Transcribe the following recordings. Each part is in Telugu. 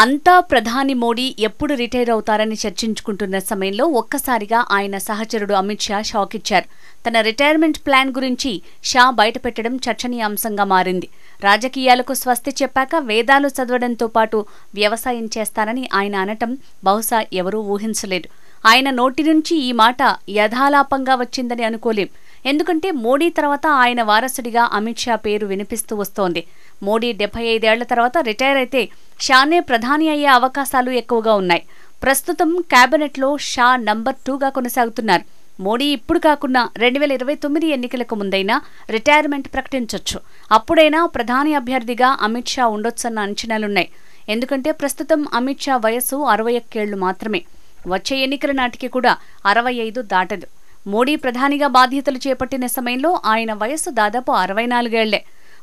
అంతా ప్రధాని మోడీ ఎప్పుడు రిటైర్ అవుతారని చర్చించుకుంటున్న సమయంలో ఒక్కసారిగా ఆయన సహచరుడు అమిత్ షా షాక్ ఇచ్చారు. తన రిటైర్మెంట్ ప్లాన్ గురించి షా బయటపెట్టడం చర్చనీయాంశంగా మారింది. రాజకీయాలకు స్వస్తి చెప్పాక వేదాలు చదవడంతో పాటు వ్యవసాయం చేస్తారని ఆయన అనటం బహుశా ఎవరూ ఊహించలేదు. ఆయన నోటి నుంచి ఈ మాట యథాలాపంగా వచ్చిందని అనుకోలేం. ఎందుకంటే మోడీ తర్వాత ఆయన వారసుడిగా అమిత్ షా పేరు వినిపిస్తూ వస్తోంది. మోడీ 75 ఏళ్ల తర్వాత రిటైర్ అయితే షానే ప్రధాని అయ్యే అవకాశాలు ఎక్కువగా ఉన్నాయి. ప్రస్తుతం కేబినెట్లో షా నంబర్ 2గా కొనసాగుతున్నారు. మోడీ ఇప్పుడు కాకుండా 2029 ఎన్నికలకు ముందైనా రిటైర్మెంట్ ప్రకటించొచ్చు. అప్పుడైనా ప్రధాని అభ్యర్థిగా అమిత్ షా ఉండొచ్చన్న అంచనాలున్నాయి. ఎందుకంటే ప్రస్తుతం అమిత్ షా వయస్సు 61 ఏళ్లు మాత్రమే. వచ్చే ఎన్నికల నాటికి కూడా 65 దాటదు. మోడీ ప్రధానిగా బాధ్యతలు చేపట్టిన సమయంలో ఆయన వయస్సు దాదాపు 64 ఏళ్లే.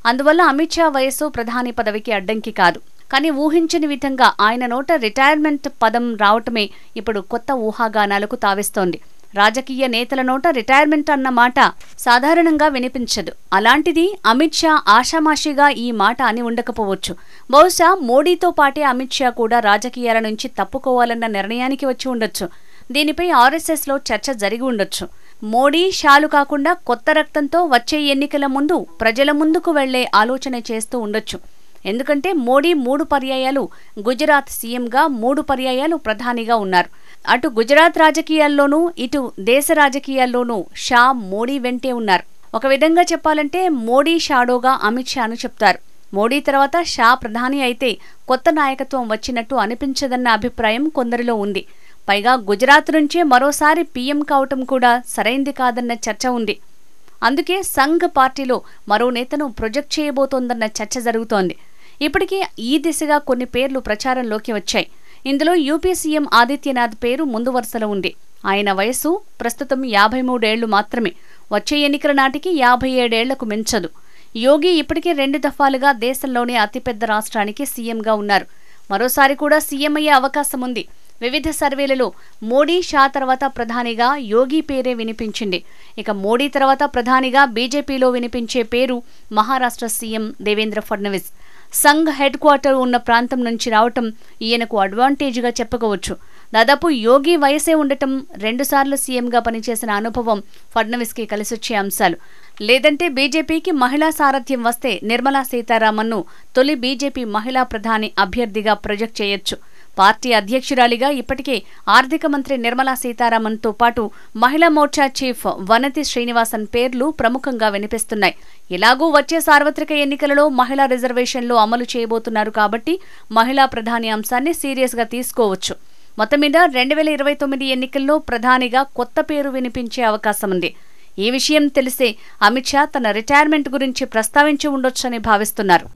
అందువల్ల అమిత్ షా వయస్సు ప్రధాని పదవికి అడ్డంకి కాదు. కానీ ఊహించని విధంగా ఆయన నోట రిటైర్మెంట్ పదం రావటమే ఇప్పుడు కొత్త ఊహాగానాలకు తావిస్తోంది. రాజకీయ నేతల నోట రిటైర్మెంట్ అన్న మాట సాధారణంగా వినిపించదు. అలాంటిది అమిత్ షా ఆషామాషిగా ఈ మాట అని ఉండకపోవచ్చు. బహుశా మోడీతో పాటే అమిత్ షా కూడా రాజకీయాల నుంచి తప్పుకోవాలన్న నిర్ణయానికి వచ్చి ఉండొచ్చు. దీనిపై ఆర్ఎస్ఎస్లో చర్చ జరిగి ఉండొచ్చు. మోడీ, షాలు కాకుండా కొత్త రక్తంతో వచ్చే ఎన్నికల ముందు ప్రజల ముందుకు వెళ్లే ఆలోచన చేస్తూ ఉండొచ్చు. ఎందుకంటే మోడీ 3 పర్యాయాలు గుజరాత్ సీఎంగా, 3 పర్యాయాలు ప్రధానిగా ఉన్నారు. అటు గుజరాత్ రాజకీయాల్లోనూ, ఇటు దేశ రాజకీయాల్లోనూ షా మోడీ వెంటే ఉన్నారు. ఒక విధంగా చెప్పాలంటే మోడీ షాడోగా అమిత్ షాను చెప్తారు. మోడీ తర్వాత షా ప్రధాని అయితే కొత్త నాయకత్వం వచ్చినట్టు అనిపించదన్న అభిప్రాయం కొందరిలో ఉంది. పైగా గుజరాత్ నుంచే మరోసారి పీఎం కావటం కూడా సరైంది కాదన్న చర్చ ఉంది. అందుకే సంఘ్ పార్టీలో మరో నేతను ప్రొజెక్ట్ చేయబోతోందన్న చర్చ జరుగుతోంది. ఇప్పటికే ఈ దిశగా కొన్ని పేర్లు ప్రచారంలోకి వచ్చాయి. ఇందులో యూపీ సీఎం ఆదిత్యనాథ్ పేరు ముందు వరుసలో ఉంది. ఆయన వయస్సు ప్రస్తుతం 53 ఏళ్లు మాత్రమే. వచ్చే ఎన్నికల నాటికి 57 ఏళ్లకు మించదు. యోగి ఇప్పటికే 2 దఫాలుగా దేశంలోనే అతిపెద్ద రాష్ట్రానికి సీఎంగా ఉన్నారు. మరోసారి కూడా సీఎం అయ్యే అవకాశం ఉంది. వివిధ సర్వేలలో మోడీ, షా తర్వాత ప్రధానిగా యోగి పేరే వినిపించింది. ఇక మోడీ తర్వాత ప్రధానిగా బీజేపీలో వినిపించే పేరు Maharashtra CM Devendra Fadnavis. Sangh head quarter ఉన్న ప్రాంతం నుంచి రావటం ఈయనకు అడ్వాంటేజ్గా చెప్పుకోవచ్చు. దాదాపు యోగి వయసే ఉండటం, 2 సార్లు సీఎంగా పనిచేసిన అనుభవం ఫడ్నవీస్కి కలిసొచ్చే అంశాలు. లేదంటే బీజేపీకి మహిళా సారథ్యం వస్తే నిర్మలా సీతారామన్ను తొలి బీజేపీ మహిళా ప్రధాని అభ్యర్థిగా ప్రొజెక్ట్ చేయొచ్చు. పార్టీ అధ్యక్షురాలిగా ఇప్పటికే ఆర్థిక మంత్రి నిర్మలా సీతారామన్తో పాటు మహిళా మోర్చా చీఫ్ వనతి శ్రీనివాసన్ పేర్లు ప్రముఖంగా వినిపిస్తున్నాయి. ఇలాగూ వచ్చే సార్వత్రిక ఎన్నికలలో మహిళా రిజర్వేషన్లు అమలు చేయబోతున్నారు కాబట్టి మహిళా ప్రధాని అంశాన్ని సీరియస్గా తీసుకోవచ్చు. మొత్తం మీద 2029 ఎన్నికల్లో ప్రధానిగా కొత్త పేరు వినిపించే అవకాశం ఉంది. ఈ విషయం తెలిసే అమిత్ షా తన రిటైర్మెంట్ గురించి ప్రస్తావించి ఉండొచ్చని భావిస్తున్నారు.